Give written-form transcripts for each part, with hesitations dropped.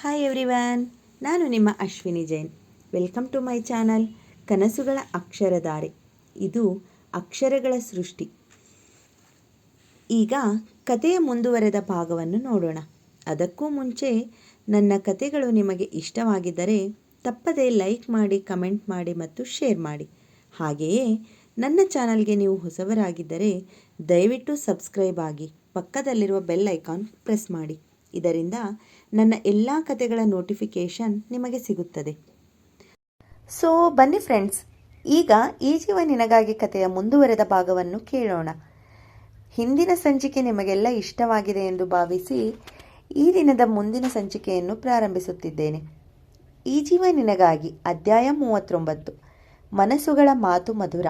Hi everyone, ನಾನು ನಿಮ್ಮ Ashwini Jain. Welcome to my channel ಕನಸುಗಳ ಅಕ್ಷರಧಾರೆ. ಇದು ಅಕ್ಷರಗಳ ಸೃಷ್ಟಿ. ಈಗ ಕಥೆಯ ಮುಂದುವರೆದ ಭಾಗವನ್ನು ನೋಡೋಣ. ಅದಕ್ಕೂ ಮುಂಚೆ ನನ್ನ ಕಥೆಗಳು ನಿಮಗೆ ಇಷ್ಟವಾಗಿದ್ದರೆ ತಪ್ಪದೇ ಲೈಕ್ ಮಾಡಿ, ಕಮೆಂಟ್ ಮಾಡಿ ಮತ್ತು ಶೇರ್ ಮಾಡಿ. ಹಾಗೆಯೇ ನನ್ನ ಚಾನಲ್ಗೆ ನೀವು ಹೊಸಬರಾಗಿದ್ದರೆ ದಯವಿಟ್ಟು ಸಬ್ಸ್ಕ್ರೈಬ್ ಆಗಿ, ಪಕ್ಕದಲ್ಲಿರುವ ಬೆಲ್ ಐಕಾನ್ ಪ್ರೆಸ್ ಮಾಡಿ. ಇದರಿಂದ ನನ್ನ ಎಲ್ಲ ಕಥೆಗಳ ನೋಟಿಫಿಕೇಷನ್ ನಿಮಗೆ ಸಿಗುತ್ತದೆ. ಸೊ ಬನ್ನಿ ಫ್ರೆಂಡ್ಸ್, ಈಗ ಈ ಜೀವ ನಿನಗಾಗಿ ಕಥೆಯ ಮುಂದುವರೆದ ಭಾಗವನ್ನು ಕೇಳೋಣ. ಹಿಂದಿನ ಸಂಚಿಕೆ ನಿಮಗೆಲ್ಲ ಇಷ್ಟವಾಗಿದೆ ಎಂದು ಭಾವಿಸಿ ಈ ದಿನದ ಮುಂದಿನ ಸಂಚಿಕೆಯನ್ನು ಪ್ರಾರಂಭಿಸುತ್ತಿದ್ದೇನೆ. ಈ ಜೀವ ನಿನಗಾಗಿ ಅಧ್ಯಾಯ 39, ಮನಸ್ಸುಗಳ ಮಾತು ಮಧುರ.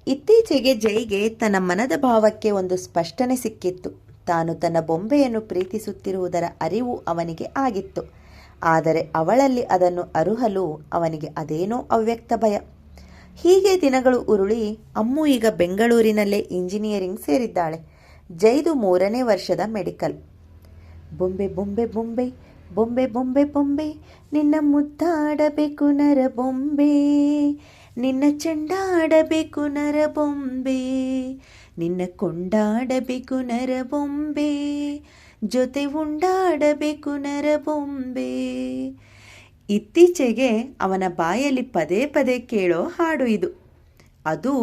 ಇತ್ತೀಚೆಗೆ ಜೈಗೆ ತನ್ನ ಮನದ ಭಾವಕ್ಕೆ ಒಂದು ಸ್ಪಷ್ಟನೆ ಸಿಕ್ಕಿತ್ತು. ತಾನು ತನ್ನ ಬೊಂಬೆಯನ್ನು ಪ್ರೀತಿಸುತ್ತಿರುವುದರ ಅರಿವು ಅವನಿಗೆ ಆಗಿತ್ತು. ಆದರೆ ಅವಳಲ್ಲಿ ಅದನ್ನು ಅರುಹಲು ಅವನಿಗೆ ಅದೇನೋ ಅವ್ಯಕ್ತ ಭಯ. ಹೀಗೆ ದಿನಗಳು ಉರುಳಿ ಅಮ್ಮು ಈಗ ಬೆಂಗಳೂರಿನಲ್ಲೇ ಇಂಜಿನಿಯರಿಂಗ್ ಸೇರಿದ್ದಾಳೆ. ಜೈದು 3ನೇ ವರ್ಷದ ಮೆಡಿಕಲ್. ಬೊಂಬೆ ಬೊಂಬೆ ಬೊಂಬೆ ಬೊಂಬೆ ಬೊಂಬೆ ಬೊಂಬೆ, ನಿನ್ನ ಮುದ್ದಾಡಬೇಕು ನರ ಬೊಂಬೆ, ನಿನ್ನ ಚೆಂಡಾಡಬೇಕು ನರ ಬೊಂಬೆ, ನಿನ್ನ ಕೊಂಡಾಡಬೇಕು ನರ ಬೊಂಬೆ, ಜೊತೆ ಉಂಡಾಡಬೇಕು ನರ ಬೊಂಬೆ. ಇತ್ತೀಚೆಗೆ ಅವನ ಬಾಯಲ್ಲಿ ಪದೇ ಪದೇ ಕೇಳೋ ಹಾಡು ಇದು. ಅದು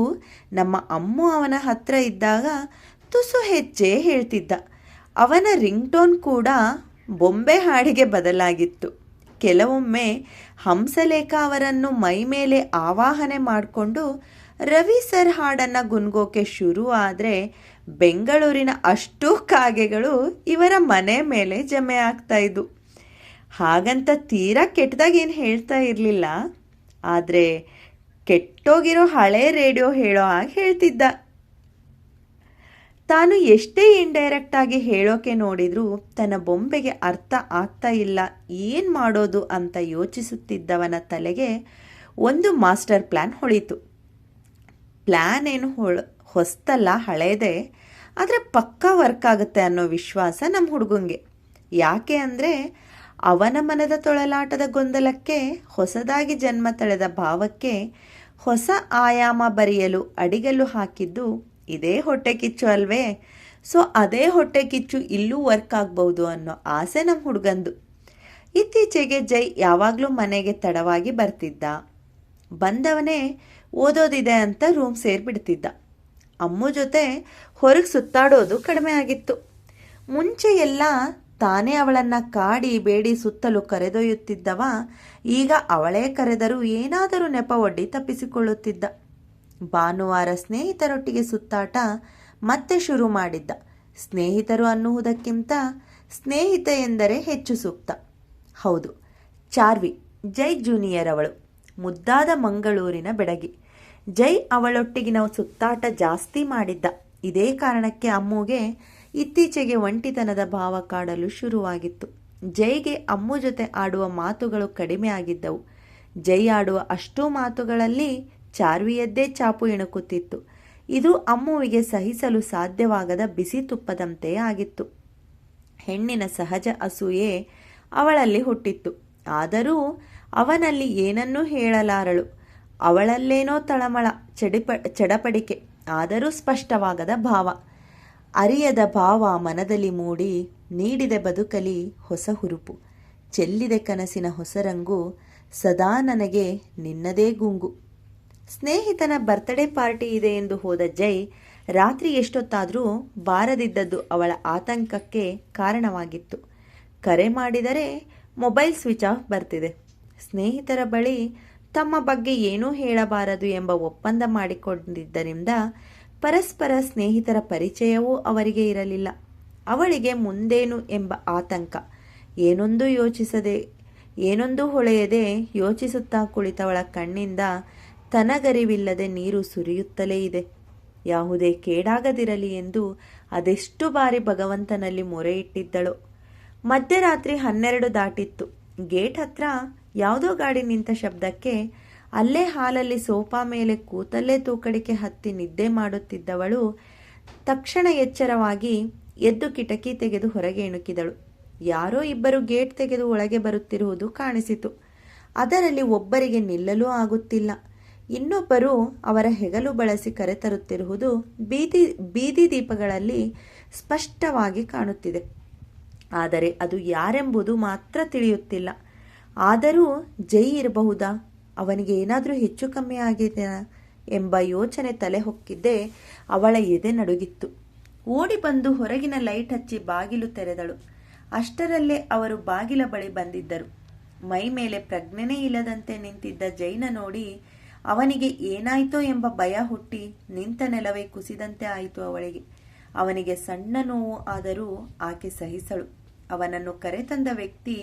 ನಮ್ಮ ಅಮ್ಮು ಅವನ ಹತ್ರ ಇದ್ದಾಗ ತುಸು ಹೆಚ್ಚೇ ಹೇಳ್ತಿದ್ದ. ಅವನ ರಿಂಗ್ ಟೋನ್ ಕೂಡ ಬೊಂಬೆ ಹಾಡಿಗೆ ಬದಲಾಗಿತ್ತು. ಕೆಲವೊಮ್ಮೆ ಹಂಸಲೇಖ ಅವರನ್ನು ಮೈ ಮೇಲೆ ಆವಾಹನೆ ಮಾಡಿಕೊಂಡು ರವಿ ಸರ್ ಹಾಡನ್ನು ಗುನ್ಗೋಕೆ ಶುರು ಆದರೆ ಬೆಂಗಳೂರಿನ ಅಷ್ಟೂ ಕಾಗೆಗಳು ಇವರ ಮನೆ ಮೇಲೆ ಜಮೆ ಆಗ್ತಾ ಇದ್ವು. ಹಾಗಂತ ತೀರಾ ಕೆಟ್ಟದಾಗೇನು ಹೇಳ್ತಾ ಇರಲಿಲ್ಲ, ಆದರೆ ಕೆಟ್ಟೋಗಿರೋ ಹಳೆ ರೇಡಿಯೋ ಹೇಳೋ ಹಾಗೆ ಹೇಳ್ತಿದ್ದ. ತಾನು ಎಷ್ಟೇ ಇಂಡೈರೆಕ್ಟ್ ಆಗಿ ಹೇಳೋಕೆ ನೋಡಿದ್ರೂ ತನ್ನ ಬೊಂಬೆಗೆ ಅರ್ಥ ಆಗ್ತಾ ಇಲ್ಲ, ಏನು ಮಾಡೋದು ಅಂತ ಯೋಚಿಸುತ್ತಿದ್ದವನ ತಲೆಗೆ ಒಂದು ಮಾಸ್ಟರ್ ಪ್ಲ್ಯಾನ್ ಹೊಳಿತು. ಪ್ಲ್ಯಾನ್ ಏನು ಹೊಸ್ತಲ್ಲ, ಹಳೇದೇ, ಆದರೆ ಪಕ್ಕಾ ವರ್ಕ್ ಆಗುತ್ತೆ ಅನ್ನೋ ವಿಶ್ವಾಸ ನಮ್ಮ ಹುಡುಗಂಗೆ. ಯಾಕೆ ಅಂದರೆ ಅವನ ಮನದ ತೊಳಲಾಟದ ಗೊಂದಲಕ್ಕೆ, ಹೊಸದಾಗಿ ಜನ್ಮ ತಳೆದ ಭಾವಕ್ಕೆ ಹೊಸ ಆಯಾಮ ಬರೆಯಲು ಅಡಿಗಲ್ಲು ಹಾಕಿದ್ದು ಇದೇ ಹೊಟ್ಟೆ ಕಿಚ್ಚು ಅಲ್ವೇ? ಸೊ ಅದೇ ಹೊಟ್ಟೆ ಕಿಚ್ಚು ಇಲ್ಲೂ ವರ್ಕ್ ಆಗ್ಬೋದು ಅನ್ನೋ ಆಸೆ ನಮ್ಮ ಹುಡುಗಂದು. ಇತ್ತೀಚೆಗೆ ಜೈ ಯಾವಾಗಲೂ ಮನೆಗೆ ತಡವಾಗಿ ಬರ್ತಿದ್ದ. ಬಂದವನೇ ಓದೋದಿದೆ ಅಂತ ರೂಮ್ ಸೇರಿಬಿಡ್ತಿದ್ದ. ಅಮ್ಮು ಜೊತೆ ಹೊರಗೆ ಸುತ್ತಾಡೋದು ಕಡಿಮೆ ಆಗಿತ್ತು. ಮುಂಚೆ ಎಲ್ಲ ತಾನೇ ಅವಳನ್ನು ಕಾಡಿ ಬೇಡಿ ಸುತ್ತಲೂ ಕರೆದೊಯ್ಯುತ್ತಿದ್ದವ ಈಗ ಅವಳೇ ಕರೆದರೂ ಏನಾದರೂ ನೆಪ ಒಡ್ಡಿ ತಪ್ಪಿಸಿಕೊಳ್ಳುತ್ತಿದ್ದ. ಭಾನುವಾರ ಸ್ನೇಹಿತರೊಟ್ಟಿಗೆ ಸುತ್ತಾಟ ಮತ್ತೆ ಶುರು ಮಾಡಿದ್ದ. ಸ್ನೇಹಿತರು ಅನ್ನುವುದಕ್ಕಿಂತ ಸ್ನೇಹಿತೆ ಎಂದರೆ ಹೆಚ್ಚು ಸೂಕ್ತ. ಹೌದು, ಚಾರ್ವಿ, ಜೈ ಜೂನಿಯರ್ ಅವಳು. ಮುದ್ದಾದ ಮಂಗಳೂರಿನ ಬೆಡಗಿ. ಜೈ ಅವಳೊಟ್ಟಿಗಿನ ಸುತ್ತಾಟ ಜಾಸ್ತಿ ಮಾಡಿದ್ದ. ಇದೇ ಕಾರಣಕ್ಕೆ ಅಮ್ಮುಗೆ ಇತ್ತೀಚೆಗೆ ಒಂಟಿತನದ ಭಾವ ಕಾಡಲು ಶುರುವಾಗಿತ್ತು. ಜೈಗೆ ಅಮ್ಮು ಜೊತೆ ಆಡುವ ಮಾತುಗಳು ಕಡಿಮೆ ಆಗಿದ್ದವು. ಜೈ ಆಡುವ ಅಷ್ಟೂ ಮಾತುಗಳಲ್ಲಿ ಚಾರ್ವಿಯದ್ದೇ ಚಾಪು ಇಣುಕುತ್ತಿತ್ತು. ಇದು ಅಮ್ಮುವಿಗೆ ಸಹಿಸಲು ಸಾಧ್ಯವಾಗದ ಬಿಸಿ ತುಪ್ಪದಂತೆ ಆಗಿತ್ತು. ಹೆಣ್ಣಿನ ಸಹಜ ಅಸೂಯೆ ಅವಳಲ್ಲಿ ಹುಟ್ಟಿತ್ತು. ಆದರೂ ಅವನಲ್ಲಿ ಏನನ್ನೂ ಹೇಳಲಾರಳು. ಅವಳಲ್ಲೇನೋ ತಳಮಳ, ಚಡಪಡಿಕೆ, ಆದರೂ ಸ್ಪಷ್ಟವಾಗದ ಭಾವ. ಅರಿಯದ ಭಾವ ಮನದಲ್ಲಿ ಮೂಡಿ ನೀಡಿದೆ ಬದುಕಲಿ ಹೊಸ ಹುರುಪು, ಚೆಲ್ಲಿದೆ ಕನಸಿನ ಹೊಸರಂಗು, ಸದಾ ನನಗೆ ನಿನ್ನದೇ ಗುಂಗು. ಸ್ನೇಹಿತನ ಬರ್ತ್ಡೇ ಪಾರ್ಟಿ ಇದೆ ಎಂದು ಹೋದ ಜೈ ರಾತ್ರಿ ಎಷ್ಟೊತ್ತಾದರೂ ಬಾರದಿದ್ದದ್ದು ಅವಳ ಆತಂಕಕ್ಕೆ ಕಾರಣವಾಗಿತ್ತು. ಕರೆ ಮಾಡಿದರೆ ಮೊಬೈಲ್ ಸ್ವಿಚ್ ಆಫ್ ಬರ್ತಿದೆ. ಸ್ನೇಹಿತರ ಬಳಿ ತಮ್ಮ ಬಗ್ಗೆ ಏನೂ ಹೇಳಬಾರದು ಎಂಬ ಒಪ್ಪಂದ ಮಾಡಿಕೊಂಡಿದ್ದರಿಂದ ಪರಸ್ಪರ ಸ್ನೇಹಿತರ ಪರಿಚಯವೂ ಅವರಿಗೆ ಇರಲಿಲ್ಲ. ಅವಳಿಗೆ ಮುಂದೇನು ಎಂಬ ಆತಂಕ. ಏನೊಂದು ಯೋಚಿಸದೆ, ಏನೊಂದು ಹೊಳೆಯದೆ ಯೋಚಿಸುತ್ತಾ ಕುಳಿತವಳ ಕಣ್ಣಿಂದ ತನಗರಿವಿಲ್ಲದೆ ನೀರು ಸುರಿಯುತ್ತಲೇ ಇದೆ. ಯಾವುದೇ ಕೇಡಾಗದಿರಲಿ ಎಂದು ಅದೆಷ್ಟು ಬಾರಿ ಭಗವಂತನಲ್ಲಿ ಮೊರೆ ಇಟ್ಟಿದ್ದಳು. ಮಧ್ಯರಾತ್ರಿ 12 ದಾಟಿತ್ತು. ಗೇಟ್ ಹತ್ರ ಯಾವುದೋ ಗಾಡಿ ನಿಂತ ಶಬ್ದಕ್ಕೆ ಅಲ್ಲೇ ಹಾಲಲ್ಲಿ ಸೋಫಾ ಮೇಲೆ ಕೂತಲ್ಲೇ ತೂಕಡಿಕೆ ಹತ್ತಿ ನಿದ್ದೆ ಮಾಡುತ್ತಿದ್ದವಳು ತಕ್ಷಣ ಎಚ್ಚರವಾಗಿ ಎದ್ದು ಕಿಟಕಿ ತೆಗೆದು ಹೊರಗೆ ಇಣುಕಿದಳು. ಯಾರೋ ಇಬ್ಬರು ಗೇಟ್ ತೆಗೆದು ಒಳಗೆ ಬರುತ್ತಿರುವುದು ಕಾಣಿಸಿತು. ಅದರಲ್ಲಿ ಒಬ್ಬರಿಗೆ ನಿಲ್ಲಲು ಆಗುತ್ತಿಲ್ಲ. ಇನ್ನೊಬ್ಬರು ಅವರ ಹೆಗಲು ಬಳಸಿ ಕರೆತರುತ್ತಿರುವುದು ಬೀದಿ ದೀಪಗಳಲ್ಲಿ ಸ್ಪಷ್ಟವಾಗಿ ಕಾಣುತ್ತಿದೆ. ಆದರೆ ಅದು ಯಾರೆಂಬುದು ಮಾತ್ರ ತಿಳಿಯುತ್ತಿಲ್ಲ. ಆದರೂ ಜೈ ಇರಬಹುದಾ? ಅವನಿಗೆ ಏನಾದರೂ ಹೆಚ್ಚು ಕಮ್ಮಿ ಆಗಿದೆಯಾ ಎಂಬ ಯೋಚನೆ ತಲೆ ಹೊಕ್ಕಿದ್ದೇ ಅವಳ ಎದೆ ನಡುಗಿತ್ತು. ಓಡಿ ಬಂದು ಹೊರಗಿನ ಲೈಟ್ ಹಚ್ಚಿ ಬಾಗಿಲು ತೆರೆದಳು. ಅಷ್ಟರಲ್ಲೇ ಅವರು ಬಾಗಿಲ ಬಳಿ ಬಂದಿದ್ದರು. ಮೈ ಮೇಲೆ ಪ್ರಜ್ಞೆನೇ ಇಲ್ಲದಂತೆ ನಿಂತಿದ್ದ ಜೈನ ನೋಡಿ ಅವನಿಗೆ ಏನಾಯ್ತೋ ಎಂಬ ಭಯ ಹುಟ್ಟಿ ನಿಂತ ನೆಲವೇ ಕುಸಿದಂತೆ ಆಯಿತು ಅವಳಿಗೆ. ಅವನಿಗೆ ಸಣ್ಣ ನೋವು ಆದರೂ ಆಕೆ ಸಹಿಸಳು. ಅವನನ್ನು ಕರೆತಂದ ವ್ಯಕ್ತಿ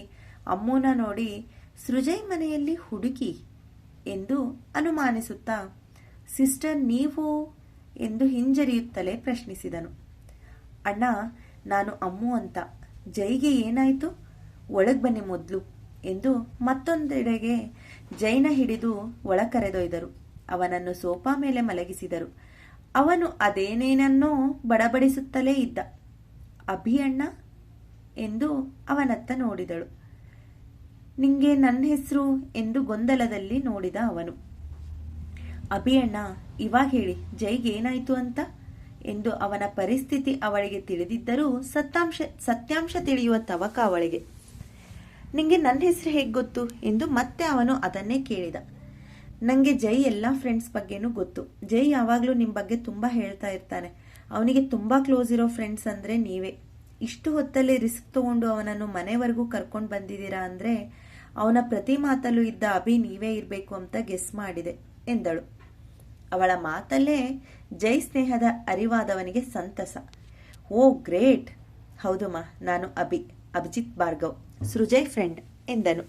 ಅಮ್ಮುನ ನೋಡಿ ಸೃಜಯ್ ಮನೆಯಲ್ಲಿ ಹುಡುಗಿ ಎಂದು ಅನುಮಾನಿಸುತ್ತಾ, ಸಿಸ್ಟರ್ ನೀವು ಎಂದು ಹಿಂಜರಿಯುತ್ತಲೇ ಪ್ರಶ್ನಿಸಿದನು. ಅಣ್ಣ, ನಾನು ಅಮ್ಮು ಅಂತ. ಜೈಗೆ ಏನಾಯಿತು? ಒಳಗೆ ಬನ್ನಿ ಮೊದಲು ಎಂದು ಮತ್ತೊಂದೆಡೆಗೆ ಜೈನ ಹಿಡಿದು ಒಳ ಕರೆದೊಯ್ದರು. ಅವನನ್ನು ಸೋಫಾ ಮೇಲೆ ಮಲಗಿಸಿದರು. ಅವನು ಅದೇನೇನನ್ನೋ ಬಡಬಡಿಸುತ್ತಲೇ ಇದ್ದ. ಅಭಿ ಅಣ್ಣ ಎಂದು ಅವನತ್ತ ನೋಡಿದಳು. ನಿಂಗೆ ನನ್ನ ಹೆಸರು ಎಂದು ಗೊಂದಲದಲ್ಲಿ ನೋಡಿದ ಅವನು. ಅಭಿ ಅಣ್ಣ, ಇವಾಗ ಹೇಳಿ ಜೈಗೆ ಏನಾಯ್ತು ಅಂತ ಎಂದು ಅವನ ಪರಿಸ್ಥಿತಿ ಅವಳಿಗೆ ತಿಳಿದಿದ್ದರೂ ಸತ್ಯಾಂಶ ತಿಳಿಯುವ ತವಕ ಅವಳಿಗೆ. ನಿಂಗೆ ನನ್ನ ಹೆಸರು ಹೇಗೆ ಗೊತ್ತು ಎಂದು ಮತ್ತೆ ಅವನು ಅದನ್ನೇ ಕೇಳಿದ. ನನಗೆ ಜೈ ಎಲ್ಲ ಫ್ರೆಂಡ್ಸ್ ಬಗ್ಗೆನೂ ಗೊತ್ತು. ಜೈ ಯಾವಾಗಲೂ ನಿಮ್ಮ ಬಗ್ಗೆ ತುಂಬ ಹೇಳ್ತಾ ಇರ್ತಾನೆ. ಅವನಿಗೆ ತುಂಬ ಕ್ಲೋಸ್ ಇರೋ ಫ್ರೆಂಡ್ಸ್ ಅಂದರೆ ನೀವೇ. ಇಷ್ಟು ಹೊತ್ತಲ್ಲಿ ರಿಸ್ಕ್ ತಗೊಂಡು ಅವನನ್ನು ಮನೆವರೆಗೂ ಕರ್ಕೊಂಡು ಬಂದಿದ್ದೀರಾ ಅಂದರೆ ಅವನ ಪ್ರತಿ ಮಾತಲ್ಲೂ ಇದ್ದ ಅಭಿ ನೀವೇ ಇರಬೇಕು ಅಂತ ಗೆಸ್ ಮಾಡಿದೆ ಎಂದಳು. ಅವಳ ಮಾತಲ್ಲೇ ಜೈ ಸ್ನೇಹದ ಅರಿವಾದವನಿಗೆ ಸಂತಸ. ಓ ಗ್ರೇಟ್. ಹೌದುಮ್ಮ, ನಾನು ಅಭಿಜಿತ್ ಭಾರ್ಗವ್, ಸೃಜಯ್ ಫ್ರೆಂಡ್ ಎಂದನು.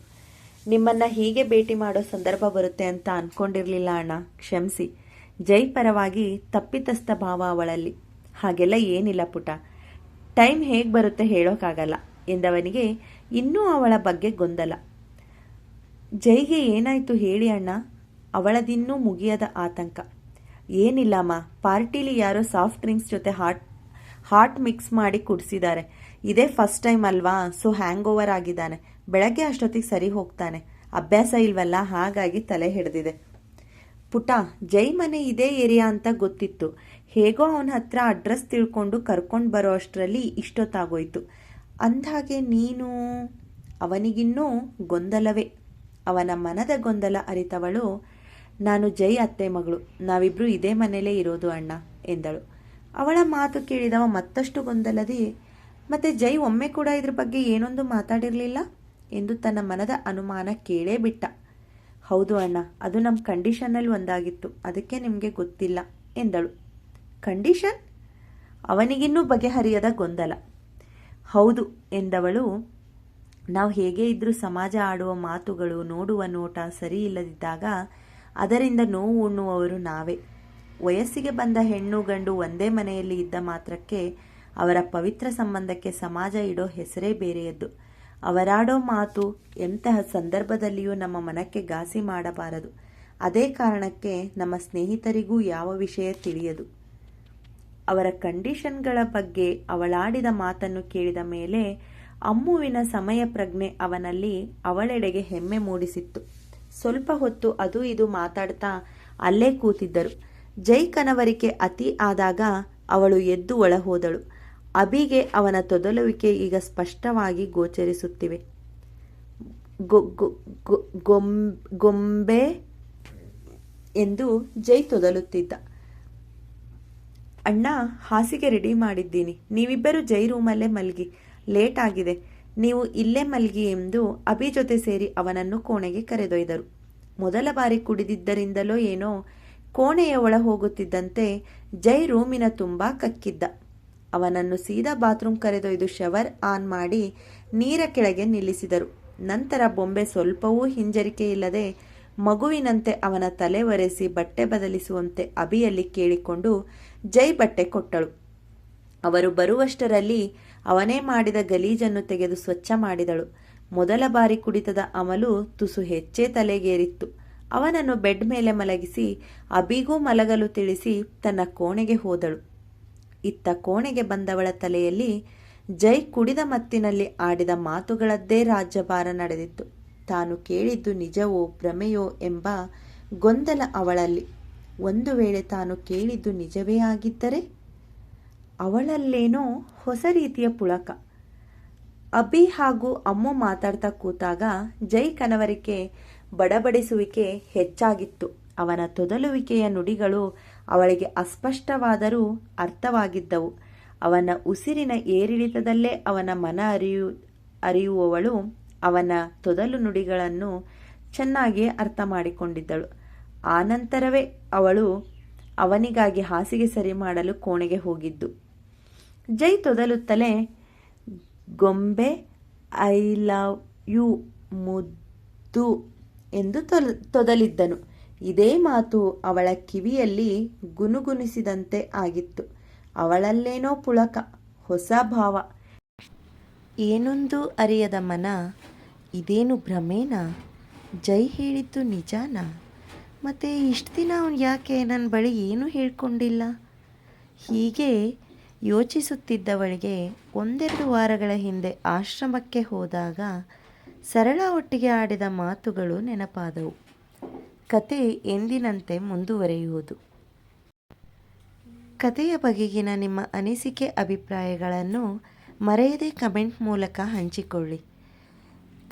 ನಿಮ್ಮನ್ನ ಹೀಗೆ ಭೇಟಿ ಮಾಡೋ ಸಂದರ್ಭ ಬರುತ್ತೆ ಅಂತ ಅನ್ಕೊಂಡಿರ್ಲಿಲ್ಲ ಅಣ್ಣ, ಕ್ಷಮಿಸಿ. ಜೈ ಪರವಾಗಿ ತಪ್ಪಿತಸ್ಥ ಭಾವ ಅವಳಲ್ಲಿ. ಹಾಗೆಲ್ಲ ಏನಿಲ್ಲ ಪುಟ, ಟೈಮ್ ಹೇಗೆ ಬರುತ್ತೆ ಹೇಳೋಕ್ಕಾಗಲ್ಲ ಎಂದವನಿಗೆ ಇನ್ನೂ ಅವಳ ಬಗ್ಗೆ ಗೊಂದಲ. ಜೈಗೆ ಏನಾಯ್ತು ಹೇಳಿ ಅಣ್ಣ, ಅವಳದಿನ್ನೂ ಮುಗಿಯದ ಆತಂಕ. ಏನಿಲ್ಲಮ್ಮ, ಪಾರ್ಟಿಲಿ ಯಾರೋ ಸಾಫ್ಟ್ ಡ್ರಿಂಕ್ಸ್ ಜೊತೆ ಹಾಟ್ ಮಿಕ್ಸ್ ಮಾಡಿ ಕುಡಿಸಿದ್ದಾರೆ. ಇದೇ ಫಸ್ಟ್ ಟೈಮ್ ಅಲ್ವಾ, ಸೊ ಹ್ಯಾಂಗ್ ಓವರ್ ಆಗಿದ್ದಾನೆ. ಬೆಳಗ್ಗೆ ಅಷ್ಟೊತ್ತಿಗೆ ಸರಿ ಹೋಗ್ತಾನೆ. ಅಭ್ಯಾಸ ಇಲ್ವಲ್ಲ, ಹಾಗಾಗಿ ತಲೆ ಹಿಡಿದಿದೆ. ಪುಟ, ಜೈ ಮನೆ ಇದೇ ಏರಿಯಾ ಅಂತ ಗೊತ್ತಿತ್ತು. ಹೇಗೋ ಅವನ ಹತ್ರ ಅಡ್ರೆಸ್ ತಿಳ್ಕೊಂಡು ಕರ್ಕೊಂಡು ಬರೋ ಅಷ್ಟರಲ್ಲಿ ಇಷ್ಟೊತ್ತಾಗೋಯ್ತು. ಅಂದ್ಹಾಗೆ ನೀನು... ಅವನಿಗಿನ್ನೂ ಗೊಂದಲವೇ. ಅವನ ಮನದ ಗೊಂದಲ ಅರಿತವಳು, ನಾನು ಜೈ ಅತ್ತೆ ಮಗಳು, ನಾವಿಬ್ರು ಇದೇ ಮನೇಲೇ ಇರೋದು ಅಣ್ಣ ಎಂದಳು. ಅವಳ ಮಾತು ಕೇಳಿದವ ಮತ್ತಷ್ಟು ಗೊಂದಲದಿ, ಮತ್ತೆ ಜೈ ಒಮ್ಮೆ ಕೂಡ ಇದ್ರ ಬಗ್ಗೆ ಏನೊಂದು ಮಾತಾಡಿರಲಿಲ್ಲ ಎಂದು ತನ್ನ ಮನದ ಅನುಮಾನ ಕೇಳೇ ಬಿಟ್ಟ. ಹೌದು ಅಣ್ಣ, ಅದು ನಮ್ಮ ಕಂಡೀಷನ್ನಲ್ಲಿ ಒಂದಾಗಿತ್ತು, ಅದಕ್ಕೆ ನಿಮಗೆ ಗೊತ್ತಿಲ್ಲ ಎಂದಳು. ಕಂಡೀಷನ್? ಅವನಿಗಿನ್ನೂ ಬಗೆಹರಿಯದ ಗೊಂದಲ. ಹೌದು ಎಂದವಳು. ನಾವು ಹೇಗೆ ಇದ್ರೂ ಸಮಾಜ ಆಡುವ ಮಾತುಗಳು, ನೋಡುವ ನೋಟ ಸರಿ ಇಲ್ಲದಿದ್ದಾಗ ಅದರಿಂದ ನೋವು ಉಣ್ಣುವವರು ನಾವೇ. ವಯಸ್ಸಿಗೆ ಬಂದ ಹೆಣ್ಣು ಗಂಡು ಒಂದೇ ಮನೆಯಲ್ಲಿ ಇದ್ದ ಮಾತ್ರಕ್ಕೆ ಅವರ ಪವಿತ್ರ ಸಂಬಂಧಕ್ಕೆ ಸಮಾಜ ಇಡೋ ಹೆಸರೇ ಬೇರೆಯದ್ದು. ಅವರಾಡೋ ಮಾತು ಎಂತಹ ಸಂದರ್ಭದಲ್ಲಿಯೂ ನಮ್ಮ ಮನಕ್ಕೆ ಘಾಸಿ ಮಾಡಬಾರದು. ಅದೇ ಕಾರಣಕ್ಕೆ ನಮ್ಮ ಸ್ನೇಹಿತರಿಗೂ ಯಾವ ವಿಷಯ ತಿಳಿಯದು. ಅವರ ಕಂಡೀಷನ್ಗಳ ಬಗ್ಗೆ ಅವಳಾಡಿದ ಮಾತನ್ನು ಕೇಳಿದ ಮೇಲೆ ಅಮ್ಮುವಿನ ಸಮಯ ಪ್ರಜ್ಞೆ ಅವನಲ್ಲಿ ಅವಳೆಡೆಗೆ ಹೆಮ್ಮೆ ಮೂಡಿಸಿತ್ತು. ಸ್ವಲ್ಪ ಹೊತ್ತು ಅದು ಇದು ಮಾತಾಡ್ತಾ ಅಲ್ಲೇ ಕೂತಿದ್ದರು. ಜೈ ಕನವರಿಕೆ ಅತಿ ಆದಾಗ ಅವಳು ಎದ್ದು ಒಳ ಹೋದಳು. ಅಭಿಗೆ ಅವನ ತೊದಲುವಿಕೆ ಈಗ ಸ್ಪಷ್ಟವಾಗಿ ಗೋಚರಿಸುತ್ತಿವೆ. ಗೊಂಬೆ ಎಂದು ಜೈ ತೊದಲುತ್ತಿದ್ದ. ಅಣ್ಣ, ಹಾಸಿಗೆ ರೆಡಿ ಮಾಡಿದ್ದೀನಿ, ನೀವಿಬ್ಬರು ಜೈ ರೂಮಲ್ಲೇ ಮಲಗಿ, ಲೇಟ್ ಆಗಿದೆ, ನೀವು ಇಲ್ಲೇ ಮಲಗಿ ಎಂದು ಅಭಿ ಜೊತೆ ಸೇರಿ ಅವನನ್ನು ಕೋಣೆಗೆ ಕರೆದೊಯ್ದರು. ಮೊದಲ ಬಾರಿ ಕುಡಿದಿದ್ದರಿಂದಲೋ ಏನೋ ಕೋಣೆಯ ಒಳ ಹೋಗುತ್ತಿದ್ದಂತೆ ಜೈ ರೂಮಿನ ತುಂಬ ಕಕ್ಕಿದ್ದ. ಅವನನ್ನು ಸೀದಾ ಬಾತ್ರೂಮ್ ಕರೆದೊಯ್ದು ಶವರ್ ಆನ್ ಮಾಡಿ ನೀರ ಕೆಳಗೆ ನಿಲ್ಲಿಸಿದರು. ನಂತರ ಬೊಂಬೆ ಸ್ವಲ್ಪವೂ ಹಿಂಜರಿಕೆ ಇಲ್ಲದೆ ಮಗುವಿನಂತೆ ಅವನ ತಲೆ ಒರೆಸಿ ಬಟ್ಟೆ ಬದಲಿಸುವಂತೆ ಅಭಿಯಲ್ಲಿ ಕೇಳಿಕೊಂಡು ಜೈ ಬಟ್ಟೆ ಕೊಟ್ಟಳು. ಅವರು ಬರುವಷ್ಟರಲ್ಲಿ ಅವನೇ ಮಾಡಿದ ಗಲೀಜನ್ನು ತೆಗೆದು ಸ್ವಚ್ಛ ಮಾಡಿದಳು. ಮೊದಲ ಬಾರಿ ಕುಡಿತದ ಅಮಲು ತುಸು ಹೆಚ್ಚೇ ತಲೆಗೇರಿತ್ತು. ಅವನನ್ನು ಬೆಡ್ ಮೇಲೆ ಮಲಗಿಸಿ ಅಭಿಗೂ ಮಲಗಲು ತಿಳಿಸಿ ತನ್ನ ಕೋಣೆಗೆ ಹೋದಳು. ಇತ್ತ ಕೋಣೆಗೆ ಬಂದವಳ ತಲೆಯಲ್ಲಿ ಜೈ ಕುಡಿದ ಮತ್ತಿನಲ್ಲಿ ಆಡಿದ ಮಾತುಗಳದ್ದೇ ರಾಜ್ಯಭಾರ ನಡೆದಿತ್ತು. ತಾನು ಕೇಳಿದ್ದು ನಿಜವೋ ಭ್ರಮೆಯೋ ಎಂಬ ಗೊಂದಲ ಅವಳಲ್ಲಿ. ಒಂದು ವೇಳೆ ತಾನು ಕೇಳಿದ್ದು ನಿಜವೇ ಆಗಿದ್ದರೆ? ಅವಳಲ್ಲೇನೋ ಹೊಸ ರೀತಿಯ ಪುಳಕ. ಅಭಿ ಹಾಗೂ ಅಮ್ಮು ಮಾತಾಡ್ತಾ ಕೂತಾಗ ಜೈ ಕನವರಿಕೆ ಬಡಬಡಿಸುವಿಕೆ ಹೆಚ್ಚಾಗಿತ್ತು. ಅವನ ತೊದಲುವಿಕೆಯ ನುಡಿಗಳು ಅವಳಿಗೆ ಅಸ್ಪಷ್ಟವಾದರೂ ಅರ್ಥವಾಗಿದ್ದವು. ಅವನ ಉಸಿರಿನ ಏರಿಳಿತದಲ್ಲೇ ಅವನ ಮನ ಅರಿಯುವವಳು ಅವನ ತೊದಲು ನುಡಿಗಳನ್ನು ಚೆನ್ನಾಗಿಯೇ ಅರ್ಥ ಮಾಡಿಕೊಂಡಿದ್ದಳು. ಆನಂತರವೇ ಅವಳು ಅವನಿಗಾಗಿ ಹಾಸಿಗೆ ಸರಿ ಮಾಡಲು ಕೋಣೆಗೆ ಹೋಗಿದ್ದು. ಜೈ ತೊದಲುತ್ತಲೇ, ಗೊಂಬೆ, ಐ ಲವ್ ಯು ಮುದ್ದು ಎಂದು ತೊದಲಿದ್ದನು. ಇದೇ ಮಾತು ಅವಳ ಕಿವಿಯಲ್ಲಿ ಗುನುಗುನಿಸಿದಂತೆ ಆಗಿತ್ತು. ಅವಳಲ್ಲೇನೋ ಪುಳಕ, ಹೊಸ ಭಾವ. ಏನೊಂದು ಅರಿಯದ ಮನ, ಇದೇನು ಭ್ರಮೇನಾ? ಜೈ ಹೇಳಿದ್ದು ನಿಜಾನಾ? ಮತ್ತು ಇಷ್ಟು ದಿನ ಅವನು ಯಾಕೆ ನನ್ನ ಬಳಿ ಏನೂ ಹೇಳ್ಕೊಂಡಿಲ್ಲ? ಹೀಗೆ ಯೋಚಿಸುತ್ತಿದ್ದವಳಿಗೆ 1-2 ವಾರಗಳ ಹಿಂದೆ ಆಶ್ರಮಕ್ಕೆ ಹೋದಾಗ ಸರಳ ಒಟ್ಟಿಗೆ ಆಡಿದ ಮಾತುಗಳು ನೆನಪಾದವು. ಕತೆ ಎಂದಿನಂತೆ ಮುಂದುವರಿಯುವುದು. ಕತೆಯ ಬಗೆಗಿನ ನಿಮ್ಮ ಅನಿಸಿಕೆ ಅಭಿಪ್ರಾಯಗಳನ್ನು ಮರೆಯದೆ ಕಮೆಂಟ್ ಮೂಲಕ ಹಂಚಿಕೊಳ್ಳಿ.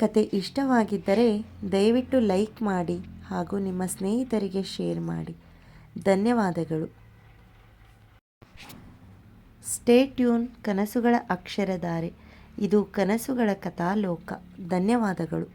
ಕತೆ ಇಷ್ಟವಾಗಿದ್ದರೆ ದಯವಿಟ್ಟು ಲೈಕ್ ಮಾಡಿ ಹಾಗೂ ನಿಮ್ಮ ಸ್ನೇಹಿತರಿಗೆ ಶೇರ್ ಮಾಡಿ. ಧನ್ಯವಾದಗಳು. Stay tune. ಕನಸುಗಳ ಅಕ್ಷರಧಾರೆ. ಇದು ಕನಸುಗಳ ಕಥಾಲೋಕ. ಧನ್ಯವಾದಗಳು.